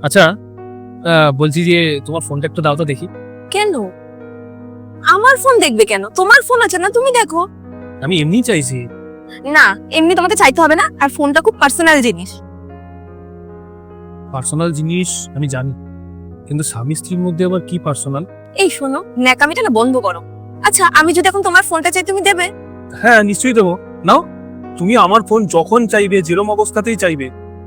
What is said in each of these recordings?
আচ্ছা, বলছি যে তোমার ফোনটা একটু দাও তো দেখি। কেন? আমার ফোন দেখবে কেন? তোমার ফোন আছে না, তুমি দেখো। আমি এমনিই চাইছি। না, এমনি তোমাকে চাইতে হবে না, আর ফোনটা খুব পার্সোনাল জিনিস। পার্সোনাল জিনিস আমি জানি, কিন্তু স্বামী স্ত্রীর মধ্যে আবার কি পার্সোনাল? এই শোনো, ন্যাকামিটা না বন্ধ করো। আচ্ছা, আমি যদি এখন তোমার ফোনটা চাই, তুমি দেবে? হ্যাঁ, নিশ্চয়ই দেবো। নাও, তুমি আমার ফোন যখন চাইবে, যেরকম অবস্থাতেই চাইবে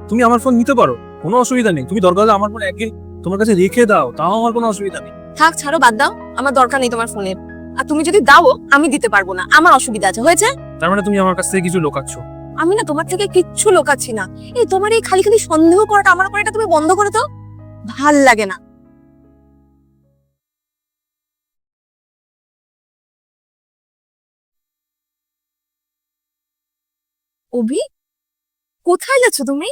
তুমি আমার ফোন নিতে পারো, কোনো অসুবিধা নেই। তুমি দরকার হলে আমার ফোন একদিন তোমার কাছে রেখে দাও, তাও আমার কোনো অসুবিধা নেই। থাক, ছাড়ো, বাদ দাও, আমার দরকার নেই তোমার ফোনের। আর তুমি যদি দাও, আমি দিতে পারবো না, আমার অসুবিধা আছে। হয়েছে? তার মানে তুমি আমার কাছ থেকে কিছু লোকাচ্ছ? আমি না তোমার থেকে কিচ্ছু লোকাচ্ছি না। এই তোমার এই খালি খালি সন্দেহ করাটা আমার উপর, এটা তুমি বন্ধ করো তো। ভাল লাগে না। অভি, কোথায় যাচ্ছ তুমি?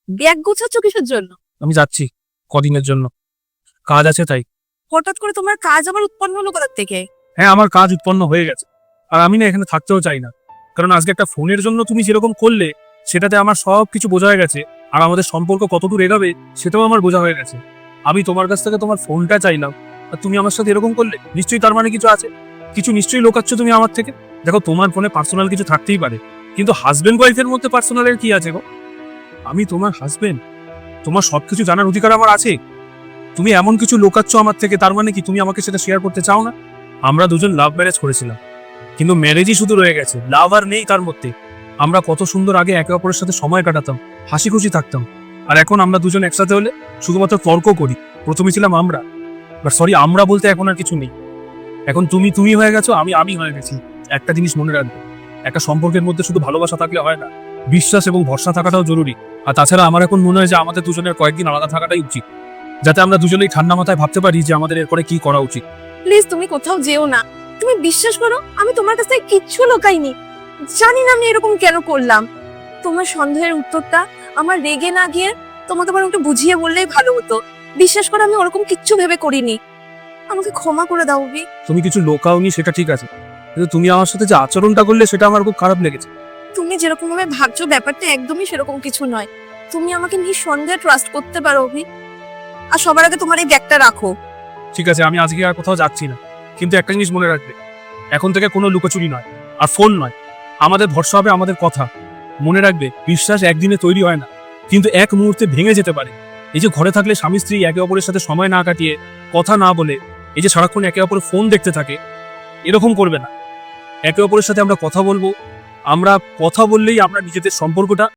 ব্যাগ গোছাচ্ছ কিসের জন্য? আমি যাচ্ছি কদিনের জন্য, কাজ আছে তাই। হঠাৎ করে তোমার কাজ আবার উৎপন্ন হলো কোথা থেকে? হ্যাঁ, আমার কাজ উৎপন্ন হয়ে গেছে, আর আমি না এখানে থাকতেও চাই না। কারণ আজকে একটা ফোনের জন্য তুমি যেরকম করলে, সেটাতে আমার সব কিছু বোঝা হয়ে গেছে। আর আমাদের সম্পর্ক কতদূর এগাবে সেটাও আমার বোঝা হয়ে গেছে। আমি তোমার কাছ থেকে তোমার ফোনটা চাইলাম, আর তুমি আমার সাথে এরকম করলে, নিশ্চয়ই তার মানে কিছু আছে। কিছু নিশ্চয়ই লোকাচ্ছ তুমি আমার থেকে। দেখো, তোমার ফোনে পার্সোনাল কিছু থাকতেই পারে, কিন্তু হাজবেন্ড ওয়াইফের মধ্যে পার্সোনালের কি আছে গো? আমি তোমার হাজবেন্ড, তোমার সবকিছু জানার অধিকার আমার আছে। তুমি এমন কিছু লোকাচ্ছ আমার থেকে, তার মানে কি তুমি আমাকে সেটা শেয়ার করতে চাও না? আমরা দুজন লাভ ম্যারেজ করেছিলাম, কিন্তু ম্যারেজই শুধু রয়ে গেছে, লাভ আর নেই তার মধ্যে। আমরা কত সুন্দর আগে একে অপরের সাথে সময় কাটাতাম, হাসি খুশি থাকতাম। আর এখন আমরা দুজন একসাথে হলে শুধুমাত্র তর্ক করি। প্রথমে ছিলাম আমরা, বাট সরি, আমরা বলতে এখন আর কিছু নেই। এখন তুমি তুমি হয়ে গেছো, আমি আমি হয়ে গেছি। একটা জিনিস মনে রাখবে, একটা সম্পর্কের মধ্যে শুধু ভালোবাসা থাকলে হয় না, বিশ্বাস এবং ভরসা থাকাটাও জরুরি। আর তাছাড়া আমার এখন মনে হয় যে আমাদের দুজনের কয়েকদিন আলাদা থাকাটাই উচিত, যাতে আমরা দুজনেই ঠান্ডা মাথায় ভাবতে পারি যে আমাদের এরপরে কি করা উচিত। প্লিজ, তুমি কোথাও যেও না। তুমি বিশ্বাস করো, আমি তোমার কাছ থেকে কিচ্ছু লোকাইনি। জানি না আমি এরকম কেন করলাম। তোমার সন্দেহের উত্তরটা আমার রেগে না গিয়ে তোমাকে বরং একটু বুঝিয়ে বললেই ভালো হতো। বিশ্বাস করো, আমি ওরকম কিচ্ছু ভেবে করিনি। আমাকে ক্ষমা করে দাও অভি। তুমি কিছু লোকাওনি সেটা ঠিক আছে, কিন্তু তুমি আমার সাথে যে আচরণটা করলে সেটা আমার খুব খারাপ লেগেছে। তুমি যেরকম ভাবে ভাবছো, ব্যাপারটা একদমই সেরকম কিছু নয়। তুমি আমাকে নিঃসন্দেহে ট্রাস্ট করতে পারো অভি। আর সবার আগে তোমার এই ব্যাগটা রাখো। ঠিক আছে, আমি আজকে আর কোথাও যাচ্ছি না, কিন্তু একটা জিনিস মনে রাখবে, এখন থেকে কোনো লুকোচুরি নয়, আর ফোন নয়। আমাদের ভরসা হবে আমাদের কথা। মনে রাখবে, বিশ্বাস একদিনে তৈরি হয় না, কিন্তু এক মুহূর্তে ভেঙে যেতে পারে। এই যে ঘরে থাকলে স্বামী স্ত্রী একে অপরের সাথে সময় না কাটিয়ে, কথা না বলে, এই যে সারাক্ষণ একে অপরের ফোন দেখতে থাকে, এরকম করবে না। একে অপরের সাথে আমরা কথা বলবো। আমরা কথা বললেই আমরা নিজেদের সম্পর্কটা